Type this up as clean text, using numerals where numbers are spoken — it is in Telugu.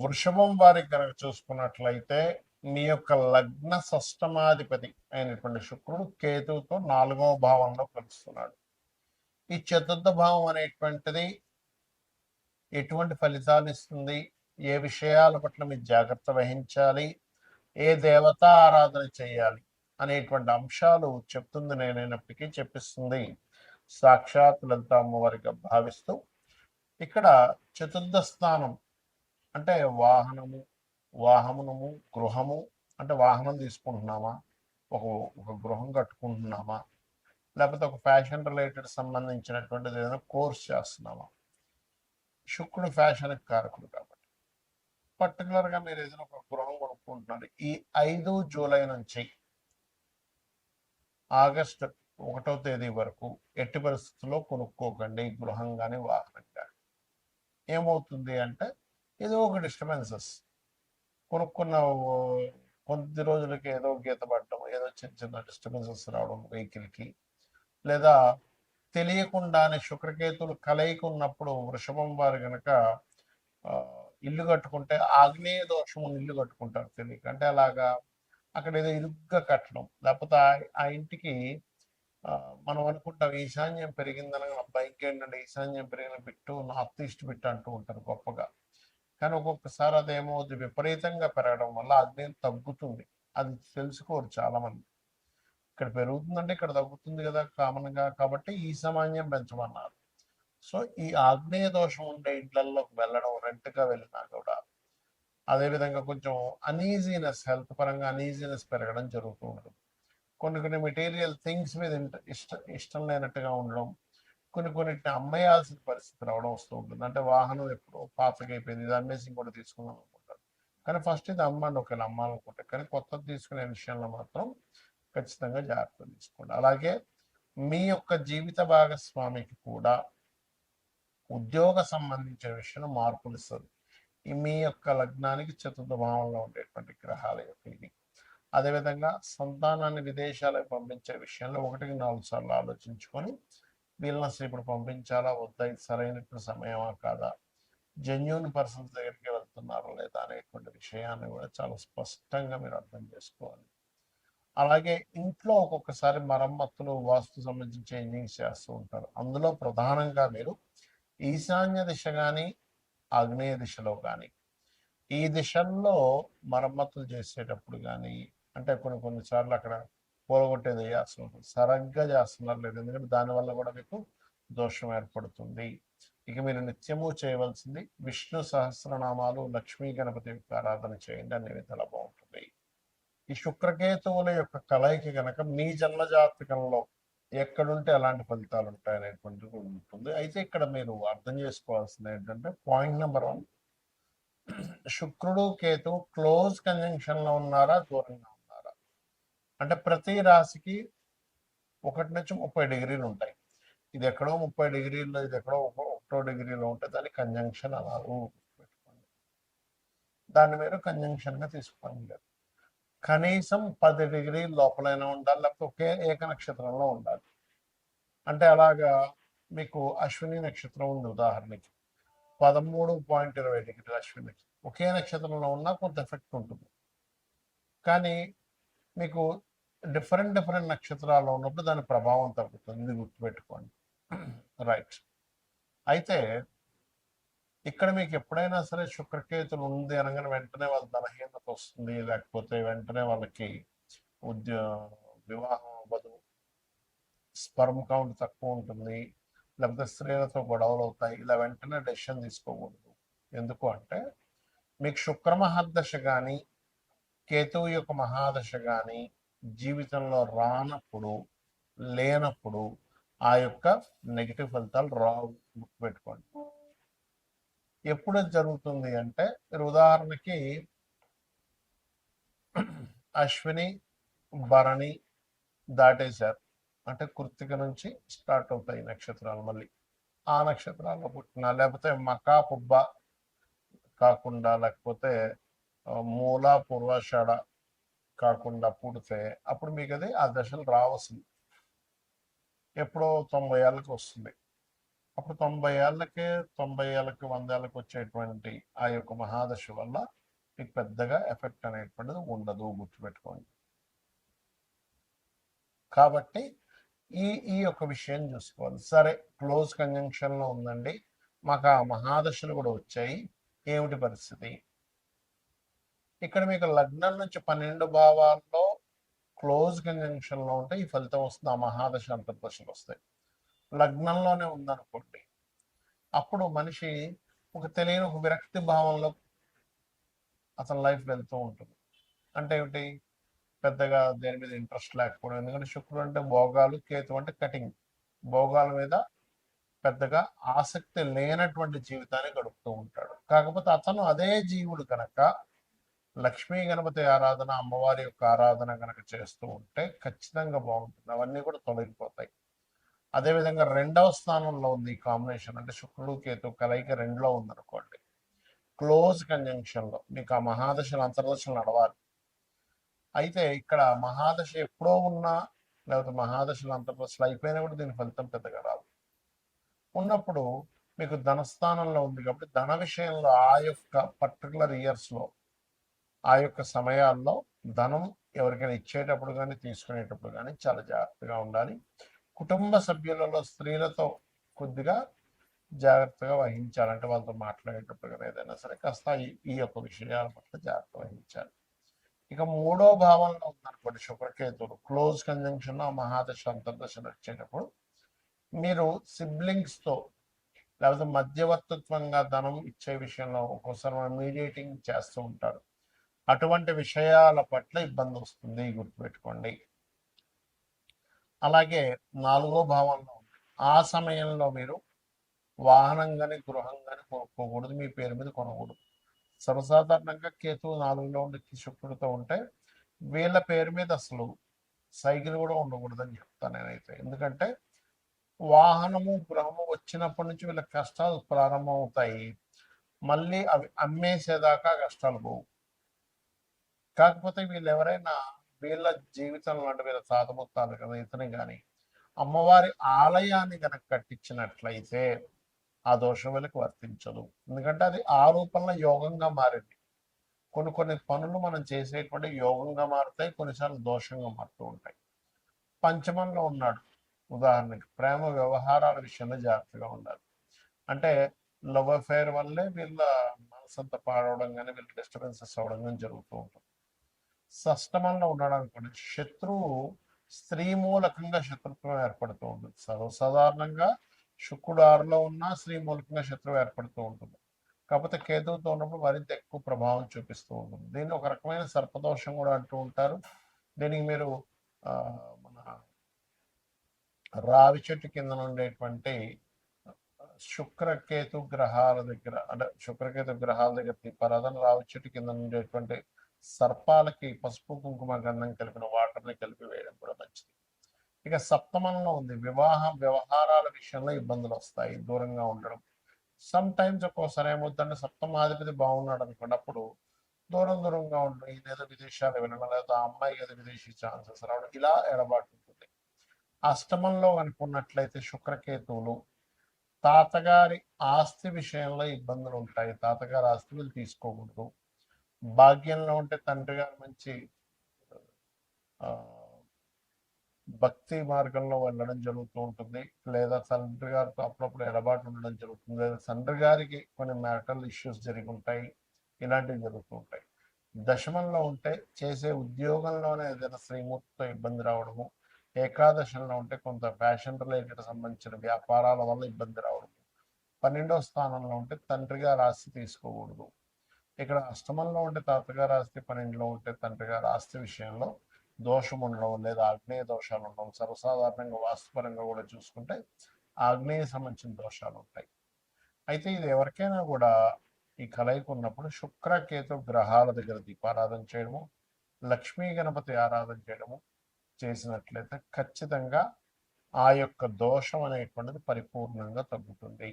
వృషభం వారికి కనుక చూసుకున్నట్లయితే మీ యొక్క లగ్న షష్టమాధిపతి అయినటువంటి శుక్రుడు కేతువుతో 4వ భావంలో కలుస్తున్నాడు. ఈ చతుర్థ భావం అనేటువంటిది ఎటువంటి ఫలితాలు ఇస్తుంది, ఏ విషయాల పట్ల మీరు జాగ్రత్త వహించాలి, ఏ దేవతా ఆరాధన చేయాలి అనేటువంటి అంశాలు చెప్తుంది నేనైనప్పటికీ చెప్పిస్తుంది సాక్షాత్ లలిత అమ్మవారిగా భావిస్తూ, ఇక్కడ చతుర్థ స్థానం అంటే వాహనము గృహము, అంటే వాహనం తీసుకుంటున్నామా, ఒక ఒక గృహం కట్టుకుంటున్నామా, లేకపోతే ఒక ఫ్యాషన్ రిలేటెడ్ సంబంధించినటువంటిది ఏదైనా కోర్స్ చేస్తున్నామా. శుక్రుడు ఫ్యాషన్కి కారకుడు కాబట్టి పర్టికులర్గా మీరు ఏదైనా ఒక గృహం కొనుక్కుంటున్నారు. ఈ 5 జూలై నుంచి ఆగస్టు 1వ తేదీ వరకు ఎట్టి పరిస్థితుల్లో కొనుక్కోకండి గృహం కానీ వాహనం కానీ. ఏమవుతుంది అంటే ఏదో ఒక డిస్టర్బెన్సెస్, కొనుక్కున్న కొద్ది రోజులకి ఏదో గీత పడటం, ఏదో చిన్న చిన్న డిస్టర్బెన్సెస్ రావడం వెహికల్కి, లేదా తెలియకుండానే శుక్రకేతులు కలయిక ఉన్నప్పుడు వృషభం వారు కనుక ఇల్లు కట్టుకుంటే ఆగ్నేయ దోషం ఇల్లు కట్టుకుంటారు తెలియక. అంటే అలాగా అక్కడ ఏదో ఇరుగ్గా కట్టడం, లేకపోతే ఆ ఇంటికి మనం అనుకుంటాం ఈశాన్యం పెరిగిందని, అబ్బాయికి ఏంటంటే ఈశాన్యం పెరిగిన బిట్టు నార్త్ ఈస్ట్ బిట్టు అంటూ ఉంటారు గొప్పగా. కానీ ఒక్కొక్కసారి అదేమవుతుంది, విపరీతంగా పెరగడం వల్ల ఆగ్నేయం తగ్గుతుంది. అది తెలుసుకోరు చాలామంది. ఇక్కడ పెరుగుతుందంటే ఇక్కడ తగ్గుతుంది కదా కామన్గా, కాబట్టి ఈశాన్యం పెంచమన్నారు. సో ఈ ఆగ్నేయ దోషం ఉండే ఇంట్లలోకి వెళ్ళడం, రెంట్గా వెళ్ళినా కూడా అదేవిధంగా కొంచెం అనీజీనెస్, హెల్త్ పరంగా అనీజీనెస్ పెరగడం జరుగుతూ ఉంటుంది. కొన్ని మెటీరియల్ థింగ్స్ మీద ఇష్టం లేనట్టుగా ఉండడం, కొన్నిటిని అమ్మేయాల్సిన పరిస్థితి రావడం వస్తూ ఉంటుంది. అంటే వాహనం ఎప్పుడు పాతగా అయిపోయింది, ఇది అమ్మేసి ఇంకోటి తీసుకుందాం అనుకుంటారు. కానీ ఫస్ట్ ఇది అమ్మండి, ఒకవేళ అమ్మాలనుకుంటే. కానీ కొత్తది తీసుకునే విషయంలో మాత్రం ఖచ్చితంగా జాగ్రత్త తీసుకోండి. అలాగే మీ యొక్క జీవిత భాగస్వామికి కూడా ఉద్యోగ సంబంధించిన విషయంలో మార్పులు ఇస్తుంది మీ యొక్క లగ్నానికి చతుర్థ భావంలో ఉండేటువంటి గ్రహాల యొక్క ఇది. అదేవిధంగా సంతానాన్ని విదేశాలకు పంపించే విషయంలో 1-4 సార్లు ఆలోచించుకొని వీళ్ళని అసలు ఇప్పుడు పంపించాలా వద్దా, ఇది సరైనటువంటి సమయమా కాదా, జెన్యూన్ పర్సన్స్ దగ్గరికి వెళ్తున్నారా లేదా అనేటువంటి విషయాన్ని కూడా చాలా స్పష్టంగా మీరు అర్థం చేసుకోవాలి. అలాగే ఇంట్లో ఒక్కొక్కసారి మరమ్మతులు, వాస్తు సంబంధించిన చేంజింగ్స్ చేస్తూ ఉంటారు. అందులో ప్రధానంగా మీరు ఈశాన్య దిశ కానీ ఆగ్నేయ దిశలో కానీ ఈ దిశల్లో మరమ్మతులు చేసేటప్పుడు కానీ, అంటే కొన్నిసార్లు అక్కడ పోలగొట్టేది వేయాల్సి ఉంటుంది. సరిగ్గా చేస్తున్నారు లేదు, ఎందుకంటే దానివల్ల కూడా మీకు దోషం ఏర్పడుతుంది. ఇక మీరు నిత్యము చేయవలసింది విష్ణు సహస్రనామాలు, లక్ష్మీ గణపతి యొక్క ఆరాధన చేయండి, అన్ని విధాలా బాగుంటుంది. ఈ శుక్రకేతువుల యొక్క కలయిక కనుక మీ జన్మజాతకంలో ఎక్కడుంటే ఎలాంటి ఫలితాలు ఉంటాయనేటువంటిది ఉంటుంది. అయితే ఇక్కడ మీరు అర్థం చేసుకోవాల్సింది ఏంటంటే, పాయింట్ నెంబర్ 1, శుక్రుడు కేతు క్లోజ్ కంజంక్షన్ లో ఉన్నారా, దూరంగా ఉన్నారా. అంటే ప్రతి రాశికి 1 నుంచి 30 డిగ్రీలు ఉంటాయి. ఇది ఎక్కడో 30 డిగ్రీల్లో, ఇది ఎక్కడో 1 డిగ్రీలో ఉంటే దాన్ని కంజంక్షన్ అన్నారు. పెట్టుకోండి, దాన్ని మీరు కంజంక్షన్ గా తీసుకోండి. కనీసం 10 డిగ్రీల లోపలైనా ఉండాలి, లేకపోతే ఒకే ఏక నక్షత్రంలో ఉండాలి. అంటే అలాగా మీకు అశ్విని నక్షత్రం ఉంది ఉదాహరణకి, 13.20 డిగ్రీలు అశ్విని ఒకే నక్షత్రంలో ఉన్నా కొంత ఎఫెక్ట్ ఉంటుంది. కానీ మీకు డిఫరెంట్ నక్షత్రాల్లో ఉన్నప్పుడు దాని ప్రభావం తగ్గుతుంది, ఇది గుర్తుపెట్టుకోండి. రైట్. అయితే ఇక్కడ మీకు ఎప్పుడైనా సరే శుక్రకేతులు ఉంది అనగానే వెంటనే వాళ్ళ బలహీనత వస్తుంది, లేకపోతే వెంటనే వాళ్ళకి వివాహం అవ్వదు, స్పర్మ్ కౌంట్ తక్కువ ఉంటుంది, లేకపోతే స్త్రీలతో గొడవలు అవుతాయి, ఇలా వెంటనే డెసిషన్ తీసుకోకూడదు. ఎందుకు అంటే మీకు శుక్ర మహాదశ కానీ కేతువు యొక్క మహాదశ కానీ జీవితంలో రానప్పుడు, లేనప్పుడు ఆ యొక్క నెగిటివ్ ఫలితాలు రావు, గుర్తుపెట్టుకోండి. ఎప్పుడు జరుగుతుంది అంటే, మీరు ఉదాహరణకి అశ్విని భరణి దాటేశారు అంటే కృత్తిక నుంచి స్టార్ట్ అవుతాయి నక్షత్రాలు. మళ్ళీ ఆ నక్షత్రాల్లో పుట్టిన, లేకపోతే మకా పుబ్బ కాకుండా, లేకపోతే మూల పూర్వాషాఢ కాకుండా పుడితే అప్పుడు మీకు అది ఆ దశలు రావాల్సింది. ఎప్పుడో 90 ఏళ్ళకి వస్తుంది. అప్పుడు 90 ఏళ్ళకి 100 ఏళ్ళకి వచ్చేటువంటి ఆ యొక్క మహాదశ వల్ల మీకు పెద్దగా ఎఫెక్ట్ అనేటువంటిది ఉండదు, గుర్తుపెట్టుకోండి. కాబట్టి ఈ ఈ యొక్క విషయం చూసుకోవాలి. సరే, క్లోజ్ కంజంక్షన్లో ఉందండి, మాకు ఆ మహాదశలు కూడా వచ్చాయి, ఏమిటి పరిస్థితి? ఇక్కడ మీకు లగ్నం నుంచి 12 భావాల్లో క్లోజ్ కంజంక్షన్లో ఉంటే ఈ ఫలితం వస్తుంది, ఆ మహాదశ అంతర్దశలు వస్తాయి. లగ్నంలోనే ఉందనుకోండి, అప్పుడు మనిషి ఒక తెలియని ఒక విరక్తి భావంలో అతని లైఫ్ వెళ్తూ ఉంటుంది. అంటే ఏమిటి? పెద్దగా దేని మీద ఇంట్రెస్ట్ లేకపోవడం. ఎందుకంటే శుక్రుడు అంటే భోగాలు, కేతు అంటే కటింగ్. భోగాల మీద పెద్దగా ఆసక్తి లేనటువంటి జీవితాన్ని గడుపుతూ ఉంటాడు. కాకపోతే అతను అదే జీవుడు కనుక లక్ష్మీ గణపతి ఆరాధన, అమ్మవారి యొక్క ఆరాధన కనుక చేస్తూ ఉంటే ఖచ్చితంగా బాగుంటుంది. అవన్నీ కూడా తొలగిపోతాయి. అదేవిధంగా 2వ స్థానంలో ఉంది ఈ కాంబినేషన్, అంటే శుక్రుడు కేతు కలయిక 2లో ఉందనుకోండి, క్లోజ్ కంజంక్షన్లో మీకు ఆ మహాదశలు అంతర్దశలు నడవాలి. అయితే ఇక్కడ మహాదశ ఎప్పుడో ఉన్నా, లేకపోతే మహాదశలు అంతర్దశలు అయిపోయినా కూడా దీని ఫలితం పెద్దగా రాదు. ఉన్నప్పుడు మీకు ధనస్థానంలో ఉంది కాబట్టి ధన విషయంలో ఆ యొక్క పర్టికులర్ ఇయర్స్లో, ఆ యొక్క సమయాల్లో ధనం ఎవరికైనా ఇచ్చేటప్పుడు కానీ తీసుకునేటప్పుడు కానీ చాలా జాగ్రత్తగా ఉండాలి. కుటుంబ సభ్యులలో స్త్రీలతో కొద్దిగా జాగ్రత్తగా వహించాలి. అంటే వాళ్ళతో మాట్లాడేటప్పుడు కానీ ఏదైనా సరే కాస్త ఈ యొక్క విషయాల పట్ల జాగ్రత్త వహించాలి. ఇక 3వ భావంలో ఉందనుకోండి శుక్రకేతువులు, క్లోజ్ కంజంక్షన్ మహాదశ అంతర్దశలు వచ్చేటప్పుడు మీరు సిబ్లింగ్స్తో లేకపోతే మధ్యవర్తిత్వంగా ధనం ఇచ్చే విషయంలో ఒక్కోసారి మనం మీడియేటింగ్ చేస్తూ ఉంటారు. అటువంటి విషయాల పట్ల ఇబ్బంది వస్తుంది, గుర్తుపెట్టుకోండి. అలాగే 4వ భావంలో ఆ సమయంలో మీరు వాహనం కానీ గృహం కానీ కొనుక్కోకూడదు, మీ పేరు మీద కొనకూడదు. సర్వసాధారణంగా కేతువు 4లో ఉండి శుక్రుడితో ఉంటే వీళ్ళ పేరు మీద అసలు సైకిల్ కూడా ఉండకూడదని చెప్తాను నేనైతే. ఎందుకంటే వాహనము గృహము వచ్చినప్పటి నుంచి వీళ్ళ కష్టాలు ప్రారంభం అవుతాయి, మళ్ళీ అవి అమ్మేసేదాకా కష్టాలు పోవు. కాకపోతే వీళ్ళు ఎవరైనా వీళ్ళ జీవితంలో అంటే వీళ్ళ తాత ముత్తాలు కదా ఇతని కానీ అమ్మవారి ఆలయాన్ని కనుక కట్టించినట్లయితే ఆ దోషం వీళ్ళకి వర్తించదు. ఎందుకంటే అది ఆ రూపంలో యోగంగా మారింది. కొన్ని పనులు మనం చేసేటువంటి యోగంగా మారుతాయి, కొన్నిసార్లు దోషంగా మారుతూ ఉంటాయి. పంచమంలో ఉన్నాడు, ఉదాహరణకి ప్రేమ వ్యవహారాల విషయంలో జాగ్రత్తగా ఉండాలి. అంటే లవ్ అఫేర్ వల్లే వీళ్ళ మనసంతా పాడవడం కానీ వీళ్ళ డిస్టర్బెన్సెస్ అవ్వడం కానీ జరుగుతూ ఉంటుంది. షష్టమంలో ఉన్నాడు అనుకోండి, శత్రువు స్త్రీ మూలకంగా శత్రుత్వం ఏర్పడుతూ ఉంటుంది. సర్వసాధారణంగా శుక్రుడు 6లో ఉన్నా స్త్రీ మూలకంగా శత్రువు ఏర్పడుతూ ఉంటుంది. కాకపోతే కేతువుతో ఉన్నప్పుడు మరింత ఎక్కువ ప్రభావం చూపిస్తూ ఉంటుంది. దీన్ని ఒక రకమైన సర్పదోషం కూడా అంటూ ఉంటారు. దీనికి మీరు మన రావి చెట్టు కింద ఉండేటువంటి శుక్రకేతు గ్రహాల దగ్గర, అంటే శుక్రకేతు గ్రహాల దగ్గర దీపారాధన, రావి చెట్టు కింద ఉండేటువంటి సర్పాలకి పసుపు కుంకుమ గంధం కలిపిన వాటర్ని కలిపి వేయడం కూడా మంచిది. ఇక సప్తమంలో ఉంది, వ్యవహారాల విషయంలో ఇబ్బందులు వస్తాయి, దూరంగా ఉండడం. సమ్ టైమ్స్ ఒక్కోసారి ఏమవుతుందంటే సప్తమాధిపతి బాగున్నాడు అనుకోండి, అప్పుడు దూరంగా ఉండు, ఈయనేదో విదేశాలు వెళ్ళడం, లేదా ఆ అమ్మాయికి ఏదో విదేశీ ఛాన్సెస్ రావడం, ఇలా ఎడబాటు ఉంటుంది. అష్టమంలో అనుకున్నట్లయితే శుక్రకేతువులు తాతగారి ఆస్తి విషయంలో ఇబ్బందులు ఉంటాయి. తాతగారి ఆస్తి వీళ్ళు తీసుకోకూడదు. భాగ్యంలో ఉంటే తండ్రి గారు మంచి భక్తి మార్గంలో వెళ్ళడం జరుగుతూ ఉంటుంది, లేదా తండ్రి గారితో అప్పుడప్పుడు ఎడబాటు ఉండడం జరుగుతుంది, లేదా తండ్రి గారికి కొన్ని మ్యాటల్ ఇష్యూస్ జరిగి ఉంటాయి, ఇలాంటివి జరుగుతూ ఉంటాయి. దశమంలో ఉంటే చేసే ఉద్యోగంలోనే ఏదైనా శ్రీమూర్తితో ఇబ్బంది రావడము, ఏకాదశంలో ఉంటే కొంత ఫ్యాషన్ రిలేటెడ్ సంబంధించిన వ్యాపారాల వల్ల ఇబ్బంది రావడము, 12వ స్థానంలో ఉంటే తండ్రి గారి ఆస్తి తీసుకోకూడదు. ఇక్కడ అష్టమంలో ఉంటే తాతగారి ఆస్తి, 12లో ఉంటే తండ్రి గారి ఆస్తి విషయంలో దోషం ఉండడం, లేదా ఆగ్నేయ దోషాలు ఉండడం. సర్వసాధారణంగా వాస్తుపరంగా కూడా చూసుకుంటే ఆగ్నేయ సంబంధించిన దోషాలు ఉంటాయి. అయితే ఇది ఎవరికైనా కూడా ఈ కలయిక ఉన్నప్పుడు శుక్రకేతు గ్రహాల దగ్గర దీపారాధన చేయడము, లక్ష్మీ గణపతి ఆరాధన చేయడము చేసినట్లయితే ఖచ్చితంగా ఆ యొక్క దోషం అనేటువంటిది పరిపూర్ణంగా తగ్గుతుంది.